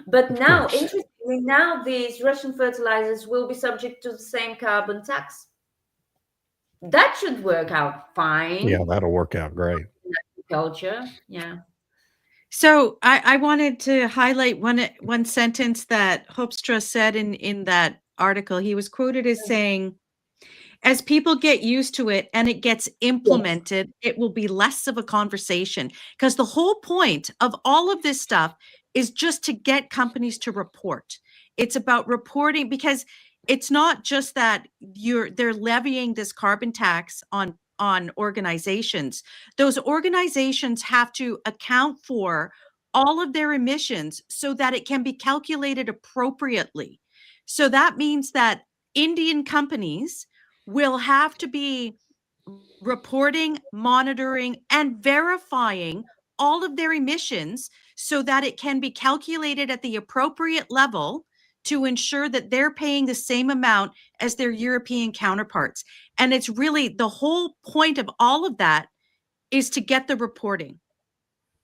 But Of now, course. interestingly, now these Russian fertilizers will be subject to the same carbon tax. That should work out fine. Yeah, that'll work out great. Agriculture, yeah. so I wanted to highlight one sentence that Hoekstra said in that article. He was quoted as saying, as people get used to it and it gets implemented, it will be less of a conversation. Because the whole point of all of this stuff is just to get companies to report. It's about reporting, because it's not just that they're levying this carbon tax on organizations. Those organizations have to account for all of their emissions so that it can be calculated appropriately. So that means that Indian companies will have to be reporting, monitoring, and verifying all of their emissions so that it can be calculated at the appropriate level to ensure that they're paying the same amount as their European counterparts. And it's really the whole point of all of that is to get the reporting.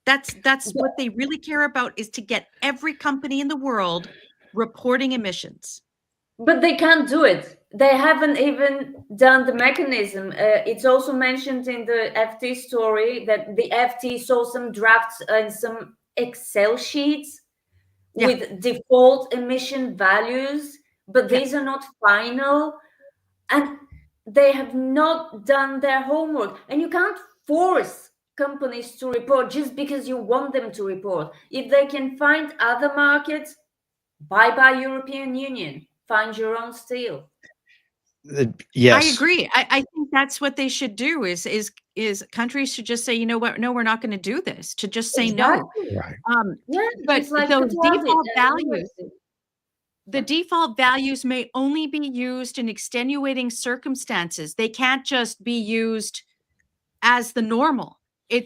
That's what they really care about, is to get every company in the world reporting emissions. But they can't do it. They haven't even done the mechanism. It's also mentioned in the FT story that the FT saw some drafts and some Excel sheets with default emission values, but these are not final. And they have not done their homework. And you can't force companies to report just because you want them to report. If they can find other markets, bye European Union. Find your own steel. Yes. I agree. I think that's what they should do is countries should just say, you know what, no, we're not going to do this, to just say no. Right. Yeah, But just like those Qatar did, default and values, US did. the default values may only be used in extenuating circumstances. They can't just be used as the normal.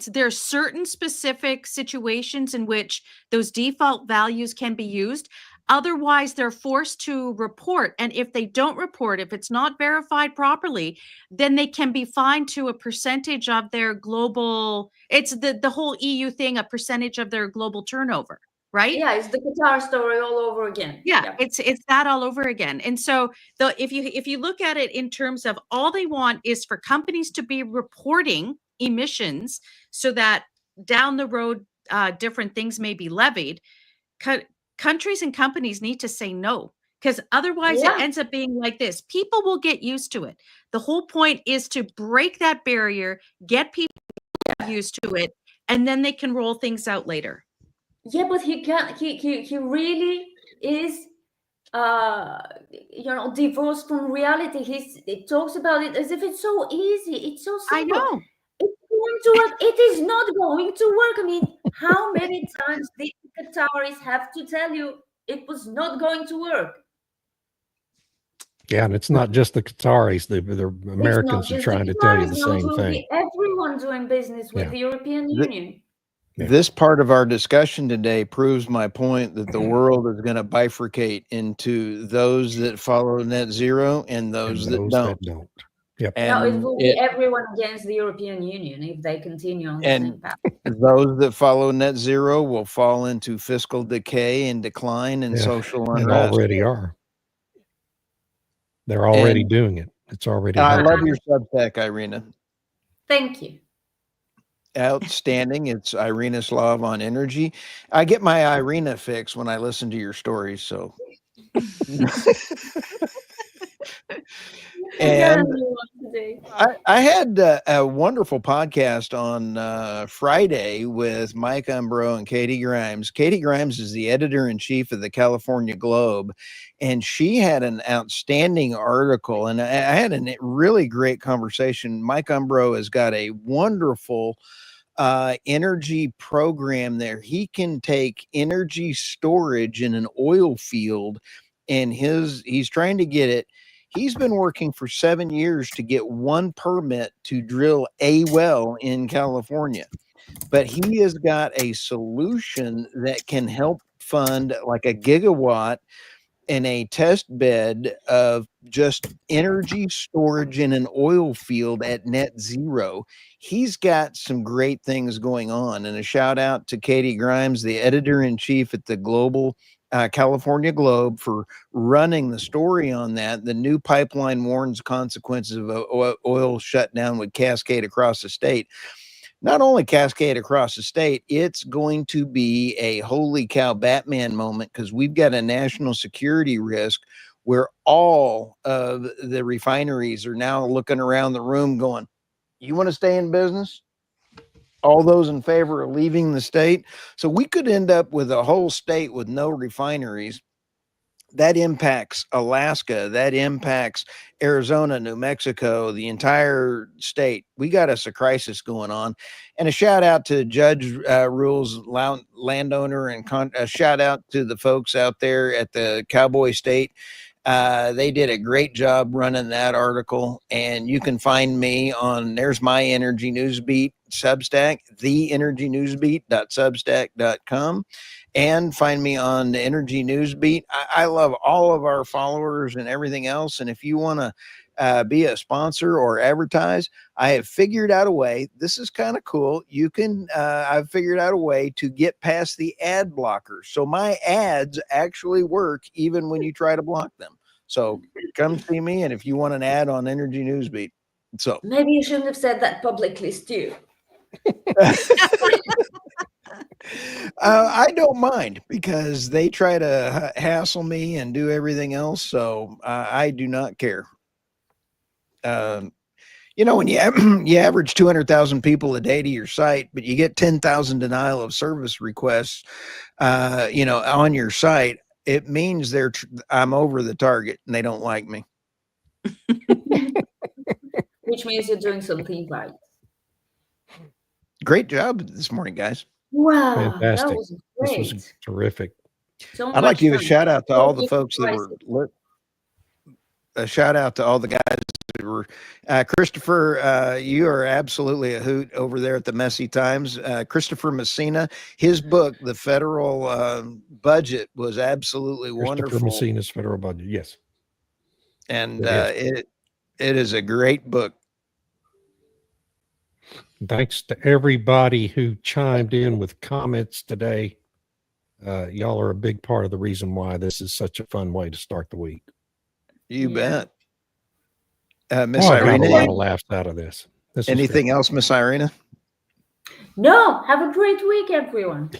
There's certain specific situations in which those default values can be used. Otherwise, they're forced to report. And if they don't report, if it's not verified properly, then they can be fined to a percentage of their global, it's the whole EU thing, a percentage of their global turnover, right? Yeah, it's the Qatar story all over again. Yeah, it's that all over again. And so if you look at it in terms of, all they want is for companies to be reporting emissions so that down the road different things may be levied, countries and companies need to say no, because otherwise it ends up being like this. People will get used to it. The whole point is to break that barrier, get people used to it, and then they can roll things out later. Yeah, but he really is divorced from reality. He talks about it as if it's so easy. It's so simple. I know. It's going to work. It is not going to work. I mean, how many times did the Qataris have to tell you it was not going to work? Yeah, and it's not just the Qataris. The Americans are trying to tell you the same thing. Everyone doing business with the European Union. This part of our discussion today proves my point that the world is going to bifurcate into those that follow net zero and those that don't. Yep. And no, it will be everyone against the European Union if they continue on the same path. Those that follow net zero will fall into fiscal decay and decline and social unrest. And already are. They're already doing it. It's already happening. I love your Substack, Irina. Thank you. Outstanding. It's Irina Slav on energy. I get my Irina fix when I listen to your stories. So, and I had a wonderful podcast on Friday with Mike Umbro and Katie Grimes. Katie Grimes is the editor-in-chief of the California Globe, and she had an outstanding article, and I had a really great conversation. Mike Umbro has got a wonderful energy program there. He can take energy storage in an oil field, and he's trying to get it. He's been working for 7 years to get one permit to drill a well in California, but he has got a solution that can help fund like a gigawatt in a test bed of just energy storage in an oil field at net zero. He's got some great things going on, and a shout out to Katie Grimes, the editor-in-chief at the California Globe, for running the story on that. The new pipeline warns consequences of oil shutdown would cascade across the state. Not only cascade across the state, it's going to be a holy cow Batman moment, because we've got a national security risk where all of the refineries are now looking around the room going, you want to stay in business? All those in favor of leaving the state. So we could end up with a whole state with no refineries. That impacts Alaska. That impacts Arizona, New Mexico, the entire state. We got us a crisis going on. And a shout out to Judge Rules landowner, and a shout out to the folks out there at the Cowboy State. They did a great job running that article, and you can find me on, there's my Energy Newsbeat Substack, theenergynewsbeat.substack.com, and find me on the Energy Newsbeat. I love all of our followers and everything else, and if you want to be a sponsor or advertise, I have figured out a way. This is kind of cool. You can, I've figured out a way to get past the ad blockers. So my ads actually work even when you try to block them. So come see me. And if you want an ad on Energy Newsbeat. So maybe you shouldn't have said that publicly, Stu. I don't mind, because they try to hassle me and do everything else. So I do not care. When you average 200,000 people a day to your site, but you get 10,000 denial of service requests, on your site, it means I'm over the target and they don't like me. Which means you're doing something right. Great job this morning, guys. Wow, fantastic. that was great. This was terrific. So I'd like to give a fun. shout out to all the folks that were a shout out to all the guys that were Christopher, you are absolutely a hoot over there at the Messy Times. Christopher Messina, his book, The Federal Budget, was absolutely wonderful. Christopher Messina's Federal Budget, yes. And it is a great book. Thanks to everybody who chimed in with comments today. Y'all are a big part of the reason why this is such a fun way to start the week. You bet. Miss I got Irina, a lot of laughs out of this. Anything else, Miss Irina? No, have a great week, everyone.